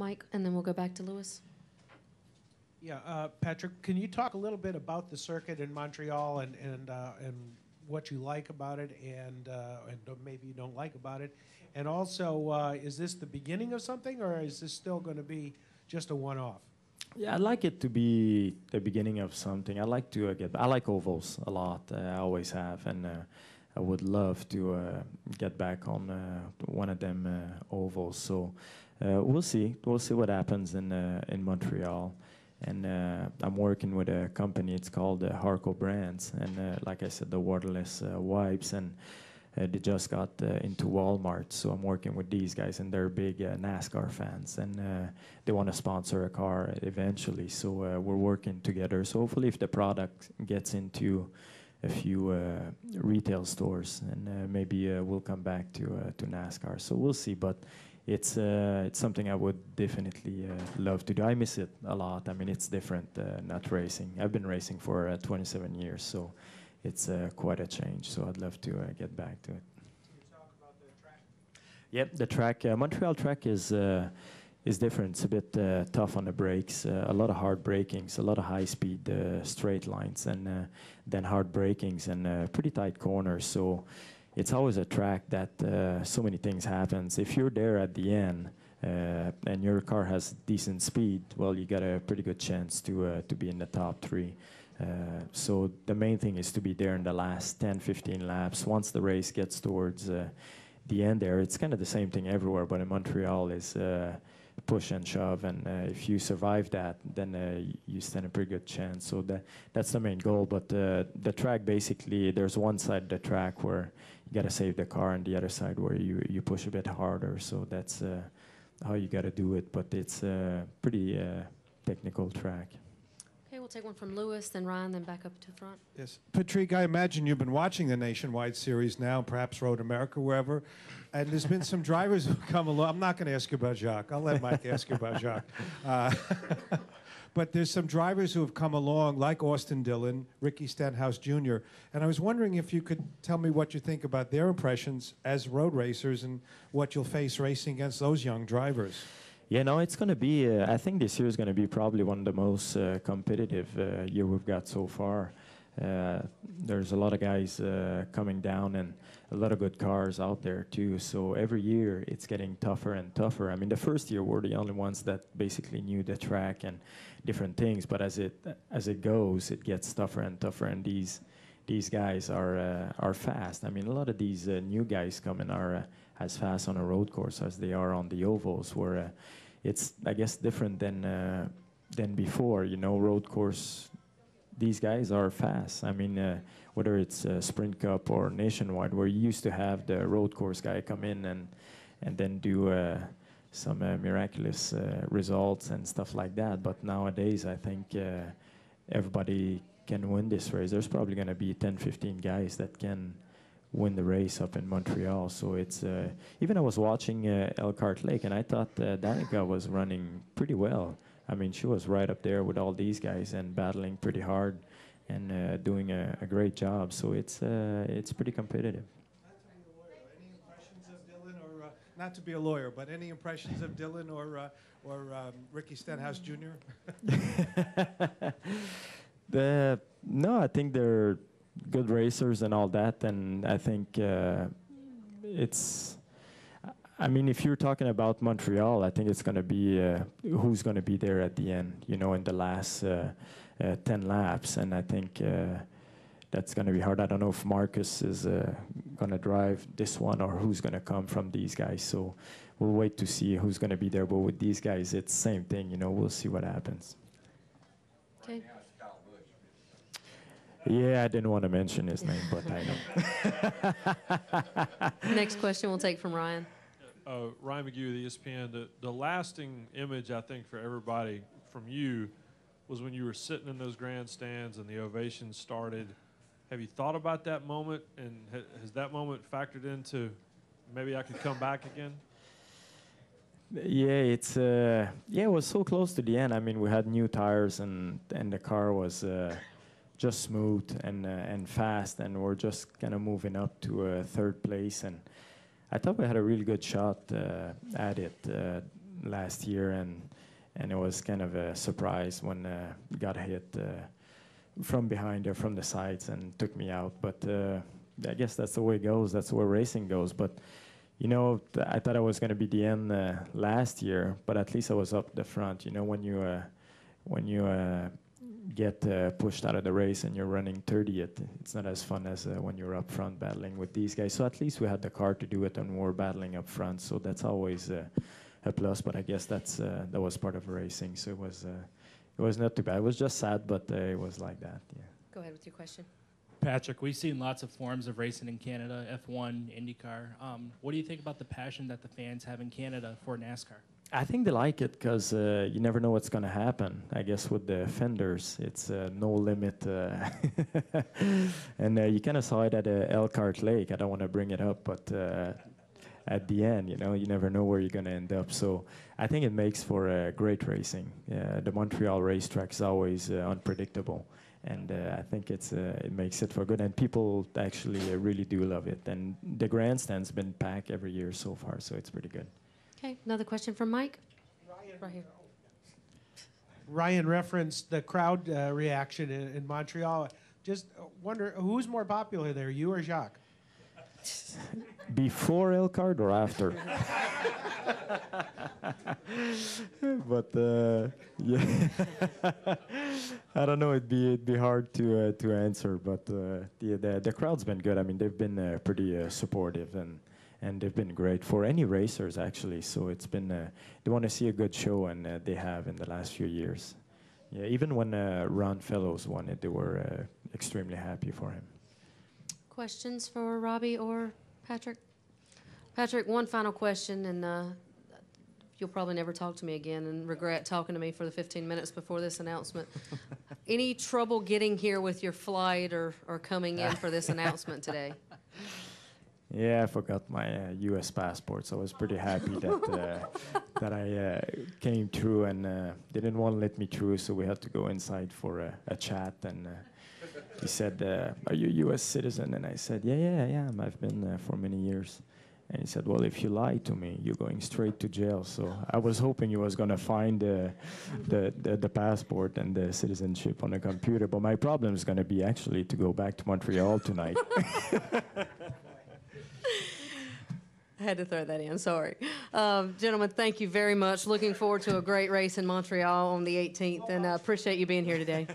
Mike, and then we'll go back to Lewis. Yeah, Patrick, can you talk a little bit about the circuit in Montreal and what you like about it and maybe you don't like about it? And also, is this the beginning of something, or is this still going to be just a one-off? Yeah, I'd like it to be the beginning of something. I like to I like ovals a lot. I always have, and I would love to get back on one of them ovals. So we'll see. We'll see what happens in Montreal. And I'm working with a company. It's called Harco Brands, and like I said, the waterless wipes, and they just got into Walmart. So I'm working with these guys, and they're big NASCAR fans, and they want to sponsor a car eventually. So we're working together. So hopefully, if the product gets into a few retail stores, and maybe we'll come back to NASCAR. So we'll see, but. It's something I would definitely love to do. I miss it a lot. I mean, it's different, not racing. I've been racing for 27 years, so it's quite a change. So I'd love to get back to it. Can you talk about the track? Yep, the track, Montreal track is different. It's a bit tough on the brakes, a lot of hard brakings, a lot of high-speed straight lines, and then hard brakings and pretty tight corners. So it's always a track that so many things happens. If you're there at the end and your car has decent speed, well, you got a pretty good chance to be in the top three. So the main thing is to be there in the last 10, 15 laps. Once the race gets towards the end there, it's kind of the same thing everywhere, but in Montreal is push and shove, and if you survive that, then you stand a pretty good chance. So that's the main goal. But the track, basically, there's one side of the track where you got to save the car, and the other side where you push a bit harder. So that's how you got to do it. But it's a pretty technical track. Okay, we'll take one from Lewis, then Ryan, then back up to the front. Yes. Patrick, I imagine you've been watching the Nationwide Series now, perhaps Road America, wherever, and there's been some drivers who come along. I'm not going to ask you about Jacques. I'll let Mike ask you about Jacques. But there's some drivers who have come along, like Austin Dillon, Ricky Stenhouse Jr., and I was wondering if you could tell me what you think about their impressions as road racers and what you'll face racing against those young drivers. Yeah, no, it's going to be, I think this year is going to be probably one of the most competitive year we've got so far. There's a lot of guys coming down and a lot of good cars out there too. So every year it's getting tougher and tougher. I mean, the first year we're the only ones that basically knew the track and different things. But as it goes, it gets tougher and tougher. And these guys are fast. I mean, a lot of these new guys coming are as fast on a road course as they are on the ovals, where it's, I guess, different than before. You know, road course, these guys are fast. I mean, whether it's Sprint Cup or Nationwide, where you used to have the road course guy come in and then do some miraculous results and stuff like that. But nowadays, I think everybody can win this race. There's probably going to be 10, 15 guys that can win the race up in Montreal. So it's even I was watching Elkhart Lake, and I thought Danica was running pretty well. I mean, she was right up there with all these guys and battling pretty hard and doing a great job. So it's pretty competitive. Any impressions of Dillon, or not to be a lawyer, but any impressions of Dillon or Ricky Stenhouse Jr.? No, I think they're good racers and all that, and I think it's, I mean, if you're talking about Montreal, I think it's going to be who's going to be there at the end, you know, in the last 10 laps, and I think that's going to be hard. I don't know if Marcus is going to drive this one or who's going to come from these guys, so we'll wait to see who's going to be there. But with these guys, it's the same thing, you know, we'll see what happens. Okay. Yeah, I didn't want to mention his name, but I know. Next question we'll take from Ryan. Ryan McGee with ESPN. The lasting image, I think, for everybody from you was when you were sitting in those grandstands and the ovations started. Have you thought about that moment, and has that moment factored into maybe I could come back again? Yeah, it's yeah, it was so close to the end. I mean, we had new tires, and the car was just smooth and fast, and we're just kind of moving up to third place. And I thought we had a really good shot at it. last year, and it was kind of a surprise when got hit from behind or from the sides and took me out. But I guess that's the way it goes. That's the way racing goes. But you know, I thought it was going to be the end last year, but at least I was up the front. You know, when you get pushed out of the race and you're running 30th, it's not as fun as when you're up front battling with these guys. So at least we had the car to do it and we're battling up front. So that's always a plus. But I guess that was part of racing. So it was not too bad. It was just sad, but it was like that. Yeah. Go ahead with your question. Patrick, we've seen lots of forms of racing in Canada, F1, IndyCar. What do you think about the passion that the fans have in Canada for NASCAR? I think they like it because you never know what's going to happen. I guess with the fenders, it's no limit. And you kind of saw it at Elkhart Lake. I don't want to bring it up, but at the end, you know, you never know where you're going to end up. So I think it makes for great racing. The Montreal racetrack is always unpredictable. And I think it makes it for good. And people actually really do love it. And the grandstand's been packed every year so far, so it's pretty good. Okay, another question from Mike. Right here. Ryan referenced the crowd reaction in Montreal. Just wonder, who's more popular there, you or Jacques? Before Elkhart or after? But yeah, I don't know. It'd be hard to answer. But the crowd's been good. I mean, they've been pretty supportive and they've been great for any racers actually. So it's been they want to see a good show, and they have in the last few years. Yeah, even when Ron Fellows won it, they were extremely happy for him. Questions for Robbie or Patrick? Patrick, one final question, and you'll probably never talk to me again and regret talking to me for the 15 minutes before this announcement. Any trouble getting here with your flight or coming in for this announcement today? Yeah, I forgot my U.S. passport, so I was pretty happy that I came through, and they didn't want to let me through, so we had to go inside for a chat, and he said, are you a U.S. citizen? And I said, yeah, I am. I've been for many years. And he said, well, if you lie to me, you're going straight to jail. So I was hoping he was going to find the passport and the citizenship on the computer. But my problem is going to be actually to go back to Montreal tonight. I had to throw that in, sorry. Gentlemen, thank you very much. Looking forward to a great race in Montreal on the 18th, and appreciate you being here today.